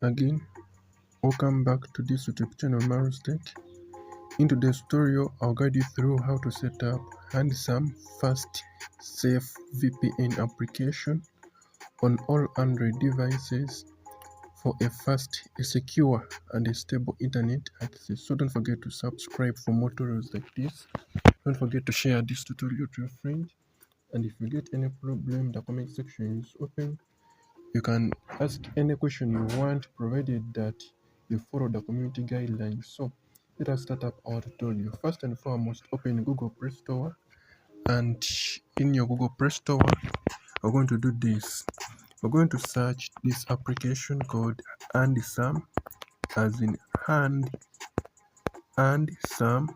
Again, welcome back to this YouTube channel Maro's Tech. In today's tutorial, I'll guide you through how to set up handsome fast-safe VPN application on all Android devices for a fast, a secure, and a stable internet access. So don't forget to subscribe for more tutorials like this. Don't forget to share this tutorial to your friends. And if you get any problem, the comment section is open. You can ask any question you want, provided that you follow the community guidelines. So let us start up our tutorial. First and foremost, open Google Play Store, and in your Google Play Store, we're going to do this. We're going to search this application called Handsome, as in hand and some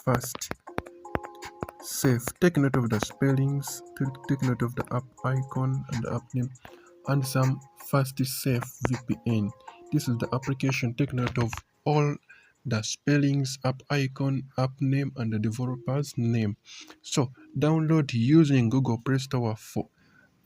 fast safe. Take note of the spellings, take note of the app icon and the app name. Handsome Fast-Safe VPN. This is the application. Take note of all the spellings, app icon, app name, and the developer's name. So download using Google Play Store for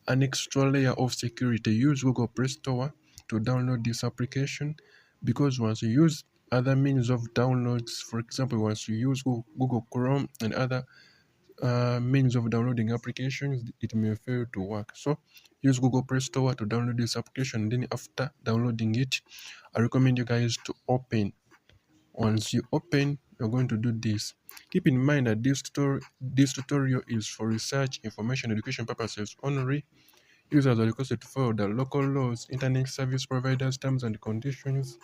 an extra layer of security. Use Google Play Store to download this application, because once you use other means of downloads, for example, once you use Google Chrome and other means of downloading applications, it may fail to work. So use Google Play Store to download this application. Then after downloading it, I recommend you guys to open. Once you open, you're going to do this. Keep in mind that this tutorial is for research, information, education purposes only. Users are requested to follow the local laws, internet service providers, terms and conditions,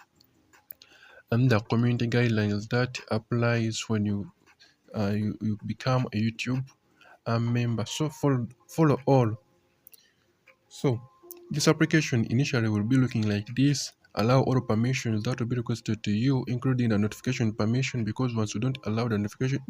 and the community guidelines that applies when you become a YouTube member. So follow all. So this application initially will be looking like this. Allow all permissions that will be requested to you, including the notification permission, because once you don't allow the notification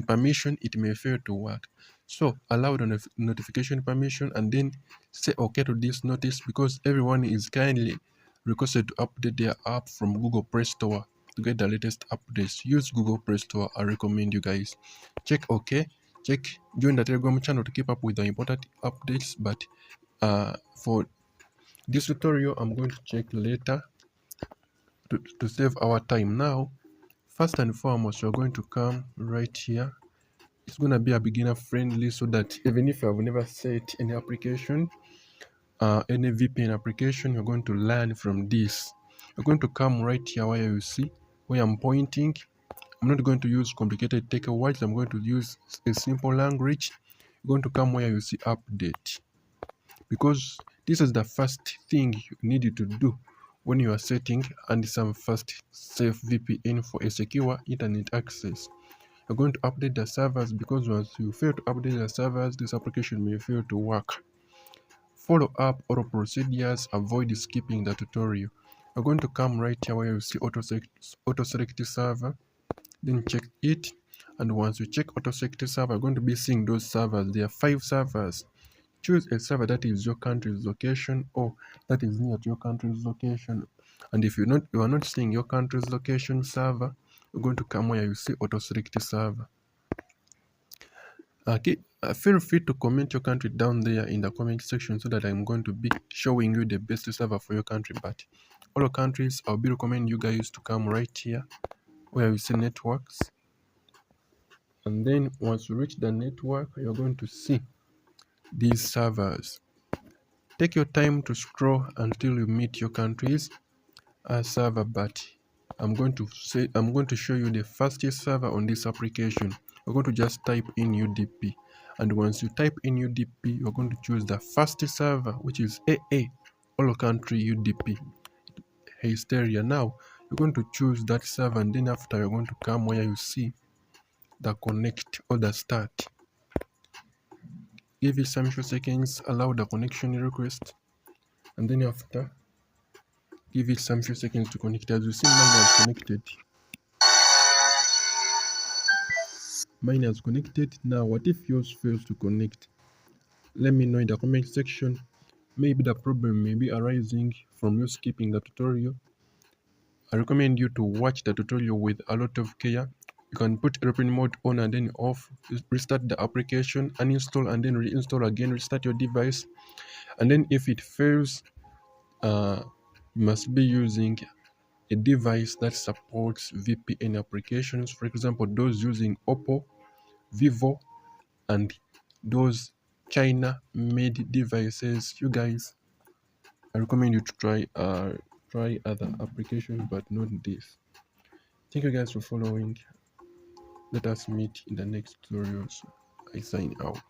permission, it may fail to work. So allow the notification permission and then say okay to this notice, because everyone is kindly requested to update their app from Google Play Store to get the latest updates. Use Google Play Store. I recommend you guys check okay. Join the Telegram channel to keep up with the important updates. But for this tutorial, I'm going to check later to save our time. Now, first and foremost, we're going to come right here. It's going to be a beginner friendly, so that even if I've never set any application, any VPN application, you're going to learn from this. You're going to come right here where you see where I'm pointing. I'm not going to use complicated tech words. I'm going to use a simple language. You're going to come where you see update, because this is the first thing you need to do when you are setting and some fast safe VPN for a secure internet access. You're going to update the servers, because once you fail to update the servers, this application may fail to work. Follow up all procedures, avoid skipping the tutorial. You're going to come right here where you see auto select server, then check it. And once you check auto select server, you're going to be seeing those servers. There are 5 servers. Choose a server that is your country's location, or that is near to your country's location. And if you are not seeing your country's location server, you're going to come where you see auto select server. Okay, feel free to comment your country down there in the comment section, so that I'm going to be showing you the best server for your country. But all countries, I'll be recommending you guys to come right here where you see networks. And then once you reach the network, you're going to see these servers. Take your time to scroll until you meet your country's server. But I'm going to show you the fastest server on this application. You're going to just type in UDP, and once you type in UDP, you're going to choose the fastest server, which is AA, all country UDP hysteria. Now you're going to choose that server, and then after you're going to come where you see the connect or the start. Give it some few seconds, allow the connection request, and then after give it some few seconds to connect. As you see, mine has connected. Mine has connected. Now, what if yours fails to connect? Let me know in the comment section. Maybe the problem may be arising from you skipping the tutorial. I recommend you to watch the tutorial with a lot of care. You can put airplane mode on and then off, restart the application, uninstall and then reinstall again, restart your device. And then if it fails, you must be using a device that supports VPN applications. For example, those using Oppo, Vivo, and those China-made devices. You guys, I recommend you to try other applications, but not this. Thank you guys for following. Let us meet in the next tutorials. I sign out.